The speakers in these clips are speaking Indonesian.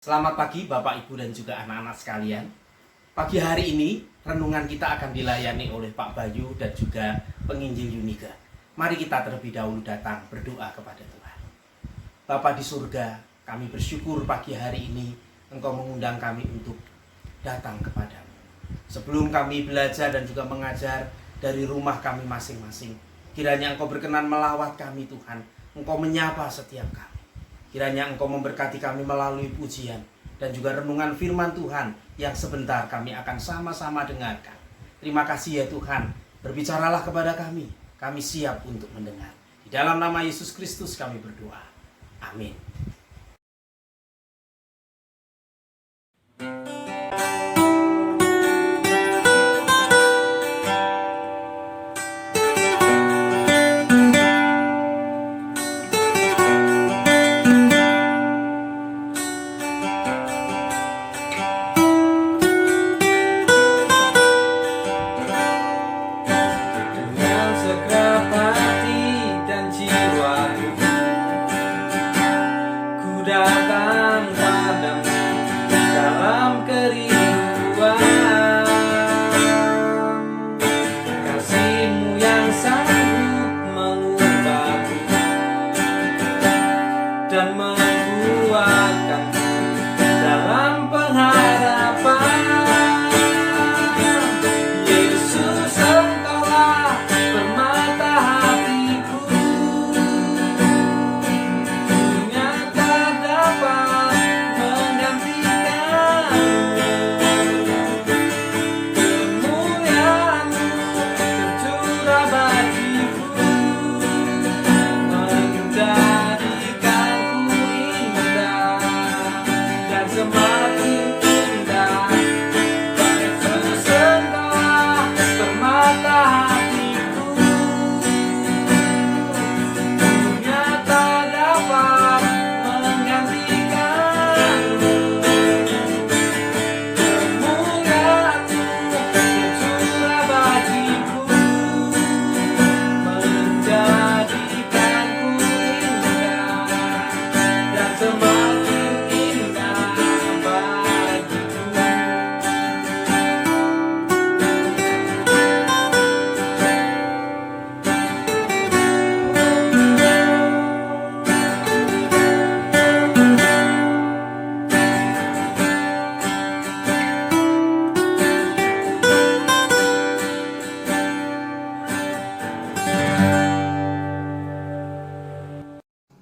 Selamat pagi Bapak, Ibu, dan juga anak-anak sekalian. Pagi hari ini renungan kita akan dilayani oleh Pak Bayu dan juga penginjil Yuniga. Mari kita terlebih dahulu datang berdoa kepada Tuhan. Bapa di surga, kami bersyukur pagi hari ini Engkau mengundang kami untuk datang kepadamu. Sebelum kami belajar dan juga mengajar dari rumah kami masing-masing, kiranya Engkau berkenan melawat kami Tuhan. Engkau menyapa setiap kami. Kiranya Engkau memberkati kami melalui pujian dan juga renungan firman Tuhan yang sebentar kami akan sama-sama dengarkan. Terima kasih ya Tuhan, berbicaralah kepada kami. Kami siap untuk mendengar. Di dalam nama Yesus Kristus kami berdoa. Amin. Datang padamu dalam kerinduan, kasih-Mu yang sanggup mengubahku dan membuatkanku dalam pengharapan. Yesus, Engkaulah permata hatiku,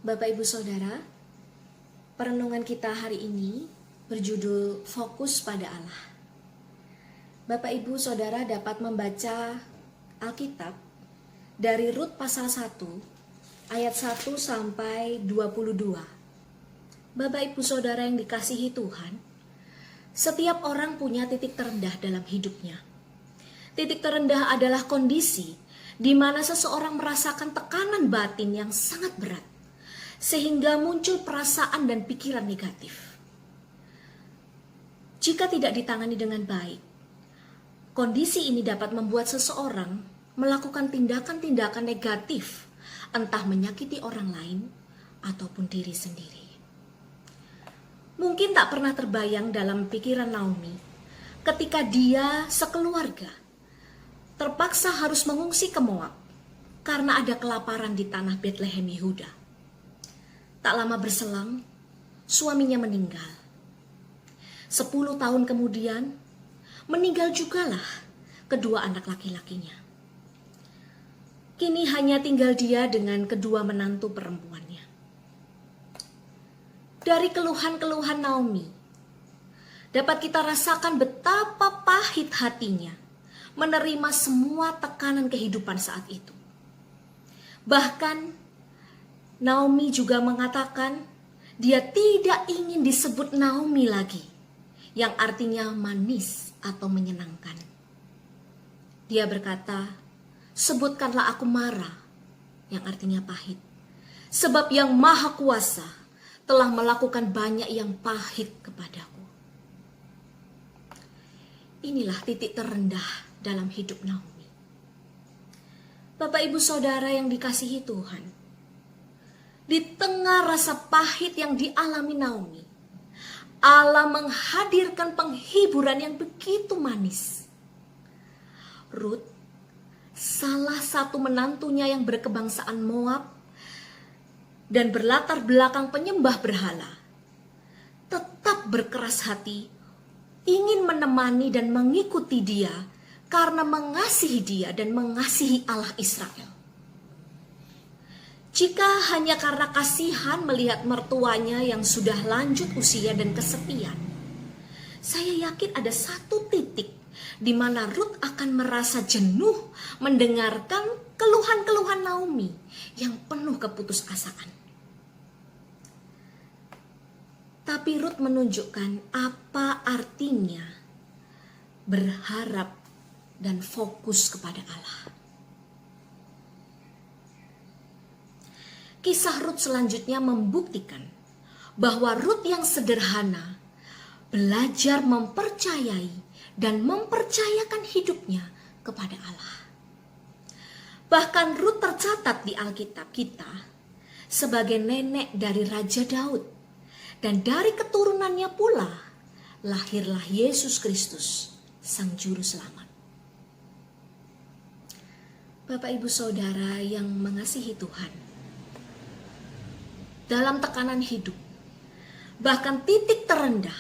Bapak Ibu Saudara, perenungan kita hari ini berjudul Fokus pada Allah. Bapak Ibu Saudara dapat membaca Alkitab dari Rut pasal 1 ayat 1 sampai 22. Bapak Ibu Saudara yang dikasihi Tuhan, setiap orang punya titik terendah dalam hidupnya. Titik terendah adalah kondisi di mana seseorang merasakan tekanan batin yang sangat berat, sehingga muncul perasaan dan pikiran negatif. Jika tidak ditangani dengan baik, kondisi ini dapat membuat seseorang melakukan tindakan-tindakan negatif, entah menyakiti orang lain ataupun diri sendiri. Mungkin tak pernah terbayang dalam pikiran Naomi ketika dia sekeluarga terpaksa harus mengungsi ke Moab karena ada kelaparan di tanah Betlehem Yehuda. Tak lama berselang, suaminya meninggal. 10 tahun kemudian, meninggal jugalah kedua anak laki-lakinya. Kini hanya tinggal dia dengan kedua menantu perempuannya. Dari keluhan-keluhan Naomi, dapat kita rasakan betapa pahit hatinya menerima semua tekanan kehidupan saat itu. Bahkan Naomi juga mengatakan dia tidak ingin disebut Naomi lagi, yang artinya manis atau menyenangkan. Dia berkata, "Sebutkanlah aku Mara," yang artinya pahit, sebab yang Maha Kuasa telah melakukan banyak yang pahit kepadaku. Inilah titik terendah dalam hidup Naomi. Bapak Ibu Saudara yang dikasihi Tuhan, di tengah rasa pahit yang dialami Naomi, Allah menghadirkan penghiburan yang begitu manis. Rut, salah satu menantunya yang berkebangsaan Moab dan berlatar belakang penyembah berhala, tetap berkeras hati, ingin menemani dan mengikuti dia karena mengasihi dia dan mengasihi Allah Israel. Jika hanya karena kasihan melihat mertuanya yang sudah lanjut usia dan kesepian, saya yakin ada satu titik di mana Rut akan merasa jenuh mendengarkan keluhan-keluhan Naomi yang penuh keputusasaan. Tapi Rut menunjukkan apa artinya berharap dan fokus kepada Allah. Kisah Rut selanjutnya membuktikan bahwa Rut yang sederhana belajar mempercayai dan mempercayakan hidupnya kepada Allah. Bahkan Rut tercatat di Alkitab kita sebagai nenek dari Raja Daud, dan dari keturunannya pula lahirlah Yesus Kristus, Sang Juru Selamat. Bapak Ibu Saudara yang mengasihi Tuhan, dalam tekanan hidup, bahkan titik terendah,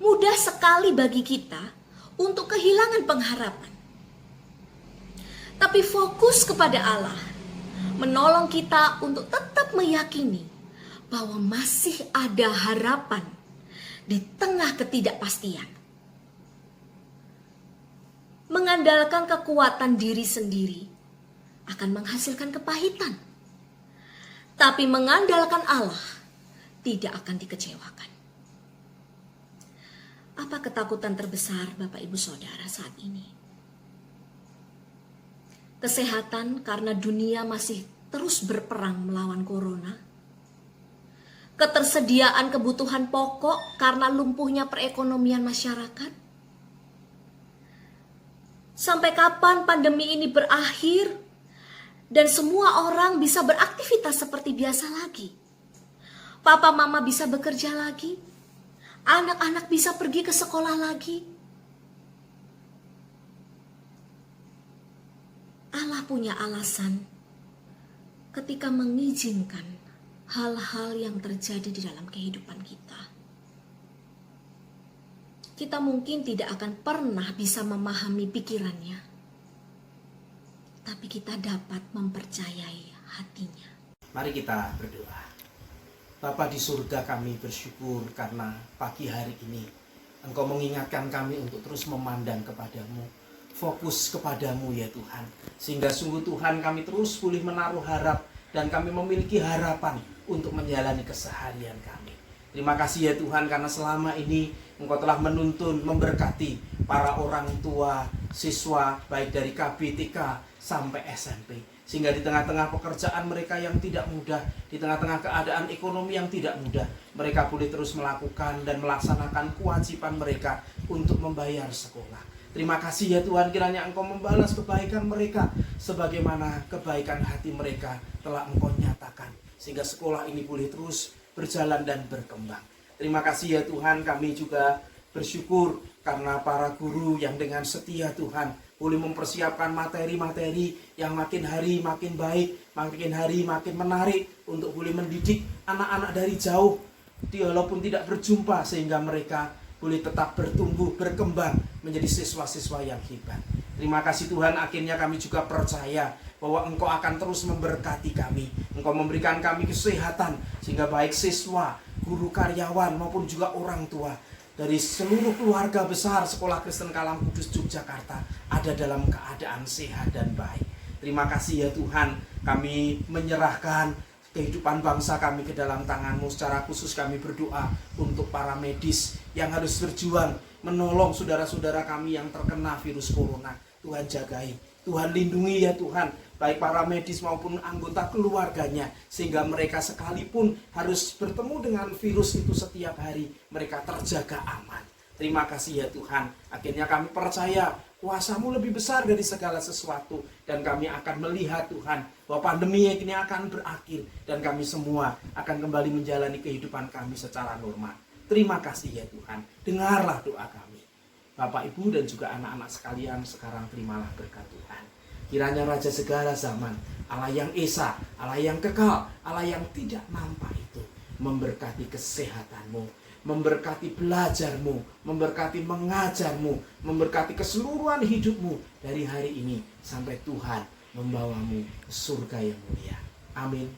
mudah sekali bagi kita untuk kehilangan pengharapan. Tapi fokus kepada Allah menolong kita untuk tetap meyakini bahwa masih ada harapan di tengah ketidakpastian. Mengandalkan kekuatan diri sendiri akan menghasilkan kepahitan. Tapi mengandalkan Allah tidak akan dikecewakan. Apa ketakutan terbesar Bapak Ibu Saudara saat ini? Kesehatan karena dunia masih terus berperang melawan corona. Ketersediaan kebutuhan pokok karena lumpuhnya perekonomian masyarakat. Sampai kapan pandemi ini berakhir dan semua orang bisa beraktivitas seperti biasa lagi? Papa mama bisa bekerja lagi, anak-anak bisa pergi ke sekolah lagi. Allah punya alasan ketika mengizinkan hal-hal yang terjadi di dalam kehidupan kita. Kita mungkin tidak akan pernah bisa memahami pikirannya, tapi kita dapat mempercayai hatinya. Mari kita berdoa. Bapa di surga, kami bersyukur karena pagi hari ini Engkau mengingatkan kami untuk terus memandang kepadamu, fokus kepadamu ya Tuhan. Sehingga sungguh Tuhan kami terus boleh menaruh harap dan kami memiliki harapan untuk menjalani keseharian kami. Terima kasih ya Tuhan karena selama ini Engkau telah menuntun, memberkati para orang tua, siswa baik dari KB, TK sampai SMP. Sehingga di tengah-tengah pekerjaan mereka yang tidak mudah, di tengah-tengah keadaan ekonomi yang tidak mudah, mereka boleh terus melakukan dan melaksanakan kewajiban mereka untuk membayar sekolah. Terima kasih ya Tuhan, kiranya Engkau membalas kebaikan mereka sebagaimana kebaikan hati mereka telah Engkau nyatakan. Sehingga sekolah ini boleh terus berjalan dan berkembang. Terima kasih ya Tuhan, kami juga bersyukur karena para guru yang dengan setia Tuhan boleh mempersiapkan materi-materi yang makin hari makin baik, makin hari makin menarik untuk boleh mendidik anak-anak dari jauh, walaupun tidak berjumpa, sehingga mereka boleh tetap bertumbuh, berkembang menjadi siswa-siswa yang hebat. Terima kasih Tuhan, akhirnya kami juga percaya bahwa Engkau akan terus memberkati kami. Engkau memberikan kami kesehatan, sehingga baik siswa, guru, karyawan maupun juga orang tua dari seluruh keluarga besar Sekolah Kristen Kalam Kudus Yogyakarta ada dalam keadaan sehat dan baik. Terima kasih ya Tuhan, kami menyerahkan kehidupan bangsa kami ke dalam tangan-Mu. Secara khusus kami berdoa untuk para medis yang harus berjuang menolong saudara-saudara kami yang terkena virus corona. Tuhan jagai, Tuhan lindungi ya Tuhan, baik para medis maupun anggota keluarganya, sehingga mereka sekalipun harus bertemu dengan virus itu setiap hari, mereka terjaga aman. Terima kasih ya Tuhan, akhirnya kami percaya kuasa-Mu lebih besar dari segala sesuatu, dan kami akan melihat Tuhan bahwa pandemi ini akan berakhir dan kami semua akan kembali menjalani kehidupan kami secara normal. Terima kasih ya Tuhan, dengarlah doa kami. Bapak, Ibu, dan juga anak-anak sekalian, sekarang terimalah berkat Tuhan. Kiranya Raja segala zaman, Allah yang esa, Allah yang kekal, Allah yang tidak nampak itu, memberkati kesehatanmu, memberkati belajarmu, memberkati mengajarmu, memberkati keseluruhan hidupmu dari hari ini sampai Tuhan membawamu ke surga yang mulia. Amin.